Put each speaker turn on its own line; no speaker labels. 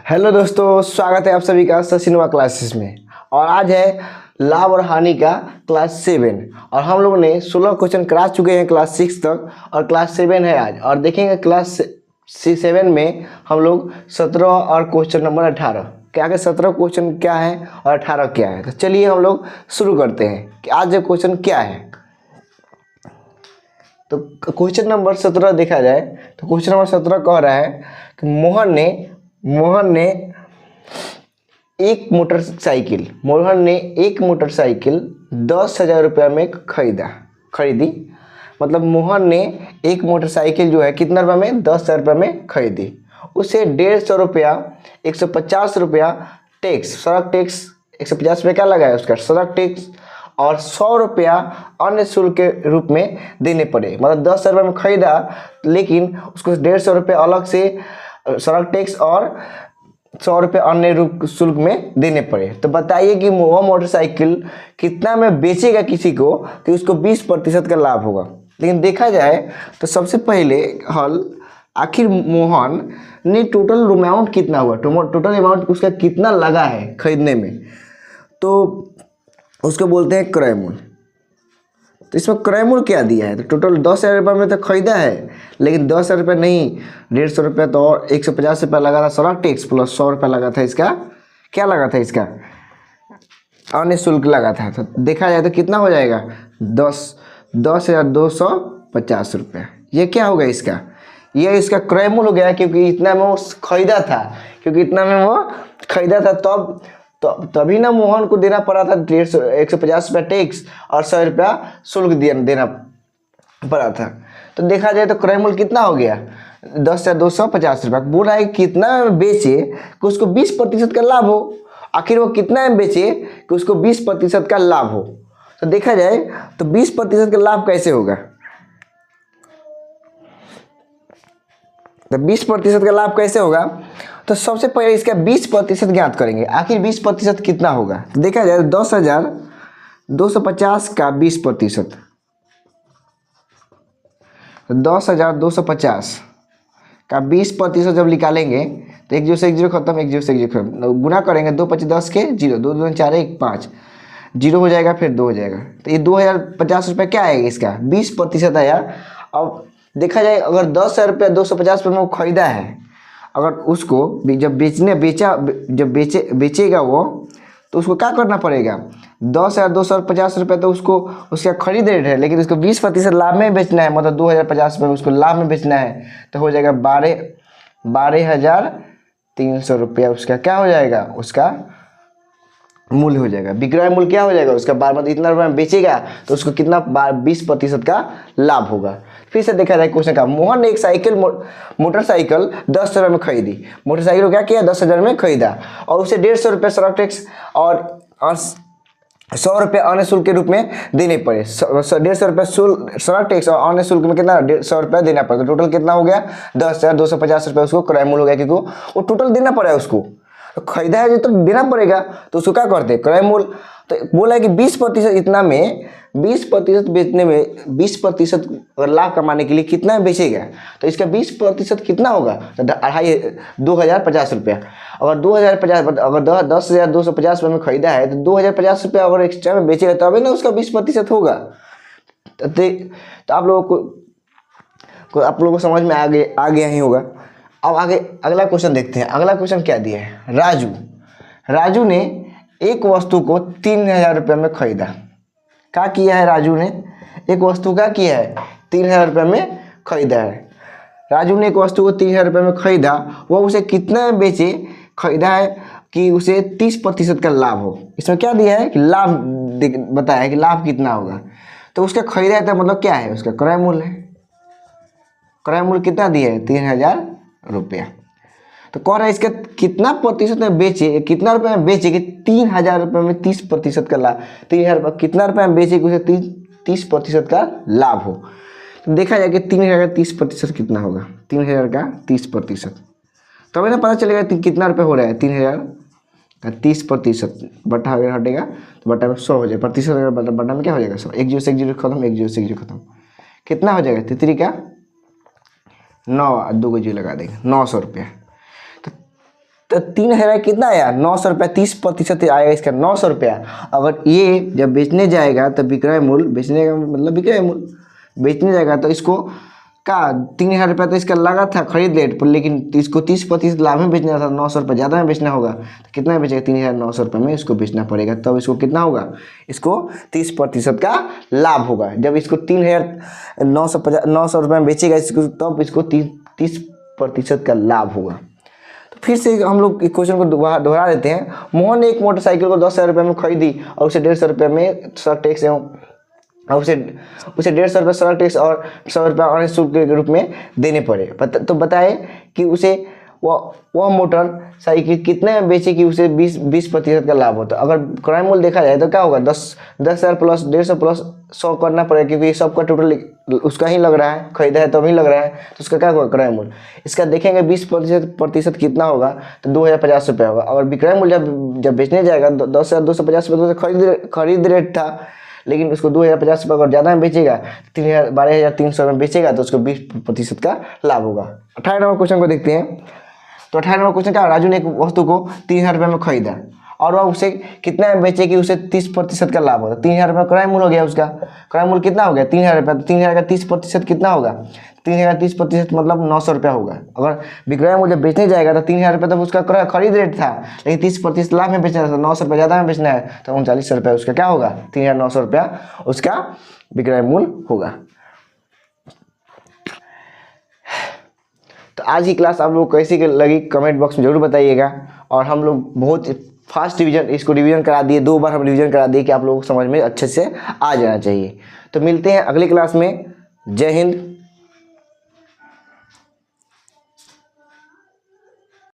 Hello दोस्तों, स्वागत है आप सभी का सचिनवा क्लासेस में। और आज है लाभ और हानि का क्लास 7 और हम लोगों ने 16 क्वेश्चन करा चुके हैं क्लास 6 तक और क्लास 7 है आज। और देखेंगे क्लास 7 में हम लोग 17 और क्वेश्चन नंबर 18 क्या के 17 क्वेश्चन क्या है और 18 क्या है। तो चलिए हम लोग शुरू करते हैं कि आज क्वेश्चन क्या है। तो क्वेश्चन नंबर 17 देखा जाए तो क्वेश्चन नंबर 17 कह रहा है कि मोहन ने एक मोटरसाइकिल 10,000 रुपये में खरीदी। मतलब मोहन ने एक मोटरसाइकिल जो है कितना रुपये में 10,000 रुपये में खरीदी। उसे 150 रुपया 150 रुपया टैक्स सड़क टैक्स 150 रुपये क्या लगा है उसका सड़क टैक्स और 100 रुपया अन्य शुल्क के रूप में देने पड़े। मतलब 10,000 रुपये में खरीदा लेकिन उसको 150 रुपये अलग से सड़क टैक्स और 100 रुपये अन्य शुल्क में देने पड़े। तो बताइए कि वह मोटरसाइकिल कितना में बेचेगा किसी को कि उसको 20% का लाभ होगा। लेकिन देखा जाए तो सबसे पहले आखिर मोहन ने टोटल अमाउंट कितना हुआ, टोटल अमाउंट उसका कितना लगा है खरीदने में, तो उसको बोलते हैं क्रय मूल्य। तो इसमें क्रय मूल्य क्या दिया है, तो टोटल 10,000 रुपये में तो खरीदा है लेकिन 10,000 रुपये नहीं 150 रुपये तो और 150 रुपये लगा था सड़क टैक्स प्लस 100 रुपये लगा था इसका क्या लगा था इसका अन्य शुल्क लगा था। तो देखा जाए तो कितना हो जाएगा 10,250 रुपये। ये क्या होगा इसका, ये इसका क्रय मूल्य हो गया क्योंकि इतना में वो खरीदा था तभी ना मोहन को देना पड़ा था 150 रुपया टैक्स और 100 रुपया शुल्क देना पड़ा था। तो देखा जाए तो क्रय मूल्य कितना हो गया 10,250 रुपया। बोल रहा है कितना बेचे कि उसको 20% का लाभ हो। आखिर वो कितना में बेचे कि उसको 20% का लाभ हो। तो देखा जाए तो 20% का लाभ कैसे होगा, तो 20% का लाभ कैसे होगा, तो सबसे पहले इसका 20% ज्ञात करेंगे। आखिर 20% कितना होगा, तो देखा जाए 10,250 का 20%, 10,250 का 20% जब निकालेंगे तो 1 0 से 1 0 खत्म, 1 0 से 1 0 खत्म, गुना करेंगे 2 5 10 के 0, 2 2 4 1 5 0 हो जाएगा, फिर 2 हो जाएगा। तो ये 2,050 रुपये क्या आएगा इसका 20% आया। अब देखा जाए अगर 10,000 रुपये 250 रुपये में वो खरीदा है, अगर उसको जब बेचेगा वो तो उसको क्या करना पड़ेगा 10,250 रुपये तो उसको उसका खरीद रेट है लेकिन उसको 20% लाभ में बेचना है। मतलब 2,050 रुपये उसको लाभ में बेचना है तो हो जाएगा 12,300 रुपया उसका क्या हो जाएगा उसका मूल्य हो जाएगा। विक्रय मूल्य क्या हो जाएगा उसका मतलब इतना रुपये में बेचेगा तो उसको कितना 20% का लाभ होगा। फिर से देखा जाए क्वेश्चन का, मोहन ने एक मोटरसाइकिल 10,000 रुपये में खरीदी। मोटरसाइकिल को क्या किया 10,000 में खरीदा और उसे 150 रुपये सड़क टैक्स और 100 रुपये अन्य शुल्क के रूप में देने पड़े। 150 रुपये सड़क टैक्स और अन्य शुल्क में कितना 100 रुपये देना पड़ता। टोटल कितना हो गया 10,250 रुपये उसको क्रय मूल्य हो गया क्योंकि वो टोटल देना पड़ा है उसको। तो खरीदा है तो देना पड़ेगा तो उसको क्या करते हैं क्रय मूल्य। तो बोला है कि 20% इतना में 20% बेचने में 20% अगर लाभ कमाने के लिए कितना बेचेगा तो इसका 20% कितना होगा तो 2,050 रुपया। अगर 2,050 अगर 10,250 रुपये में खरीदा है तो 2,050 रुपया अगर एक्स्ट्रा में बेचेगा तभी ना उसका 20% होगा। तो आप लोगों को समझ में आ गया ही होगा। अब आगे अगला क्वेश्चन देखते हैं। अगला क्वेश्चन क्या दिया है, राजू ने एक वस्तु को 3,000 रुपये में खरीदा। क्या किया है राजू ने एक वस्तु क्या किया है 3,000 रुपये में खरीदा है। राजू ने एक वस्तु को 3,000 रुपये में खरीदा, वो उसे कितना में बेचे खरीदा है कि उसे 30% का लाभ हो। इसमें क्या दिया है कि लाभ बताया है कि लाभ कितना होगा। तो उसका खरीदा है तो मतलब क्या है उसका क्रय मूल्य है। क्रय मूल्य कितना दिया है 3,000 रुपया। तो कह रहा है इसका कितना प्रतिशत में बेचे कितना रुपये में बेचे कि 3,000 रुपये में 30% का लाभ 3,000 रुपये कितना रुपये में बेचे कि उसे 30% का लाभ हो। तो देखा जाए कि 3,000 का 30% कितना होगा 3,000 का 30%। तो हमें ना पता चलेगा कितना रुपये हो रहा है 3,000 का 30% बटा अगर हटेगा तो बटा में 100 हो जाएगा। प्रतिशत अगर बटा में क्या हो जाएगा 100, 1 0 से 1 0 खत्म, 1 0 से 1 0 खत्म, कितना हो जाएगा 3 का 9 2 को 0 लगा देंगे 900 रुपया। तो तो 3,000 कितना आया 900 रुपया, 30% आएगा इसका 900 रुपया। अगर ये जब बेचने जाएगा तो विक्रय मूल्य, बेचने का मतलब विक्रय मूल्य, बेचने जाएगा तो इसको का 3,000 रुपया तो इसका लगा था खरीद रेट पर, लेकिन इसको 30% लाभ में बेचना था, 900 रुपये ज़्यादा में बेचना होगा तो कितना में बेचेगा 3,900 रुपये में इसको बेचना पड़ेगा, तब इसको कितना होगा, इसको 30% का लाभ होगा। जब इसको 3,900 रुपये में बेचेगा इसको, तब इसको 30% का लाभ होगा। तो फिर से हम लोग इस क्वेश्चन को दोहरा देते हैं। मोहन ने एक मोटरसाइकिल को 10,000 रुपये में खरीदी और उसे 150 रुपये में सड़क टैक्स एवं उसे 150 रुपये सड़क टैक्स और 100 रुपये अन्य शुल्क के रूप में देने पड़े। तो बताए कि उसे वह मोटर साइकिल कितने में बेचे कि उसे 20% का लाभ होता है। अगर क्रय मूल्य देखा जाए तो क्या होगा, 10,000 प्लस 150 प्लस 100 करना पड़ेगा, क्योंकि सबका टोटल उसका ही लग रहा है, खरीदा है तो ही लग रहा है, तो उसका क्या होगा क्रय मूल्य। इसका देखेंगे 20% कितना होगा तो 2,050 रुपये होगा। अगर विक्रय मूल्य जब बेचने जाएगा 10,250 रुपये तो खरीद रेट था, लेकिन उसको 2,050 रुपये अगर ज़्यादा में बेचेगा 12,300 में बेचेगा तो उसको 20% का लाभ होगा। 18 नंबर क्वेश्चन को देखते हैं। तो 18 नंबर क्वेश्चन क्या, राजू ने एक वस्तु को 3,000 रुपये में खरीदा और वह उसे कितना में बेचे कि उसे 30% का लाभ होगा। 3,000 रुपये क्रय मूल्य हो गया, उसका क्रय मूल्य कितना हो गया 3,000 रुपये, तो 3,000 का 30% कितना होगा, 3,000 का 30% मतलब 900 रुपया होगा। अगर विक्रय मूल्य बेचने जाएगा तो 3,000 रुपये तब उसका खरीद रेट था, लेकिन 30% लाभ में बेचना था, 900 रुपये ज़्यादा में बेचना है तो 39 रुपये उसका क्या होगा, 3,900 रुपया उसका विक्रय मूल्य होगा। तो आज की क्लास आप लोग कैसी लगी कमेंट बॉक्स में जरूर बताइएगा। और हम लोग बहुत फास्ट रिवीजन, इसको रिवीजन करा दिए, 2 बार हम रिवीजन करा दिए कि आप लोगों को समझ में अच्छे से आ जाना चाहिए। तो मिलते हैं अगली क्लास में। जय हिंद।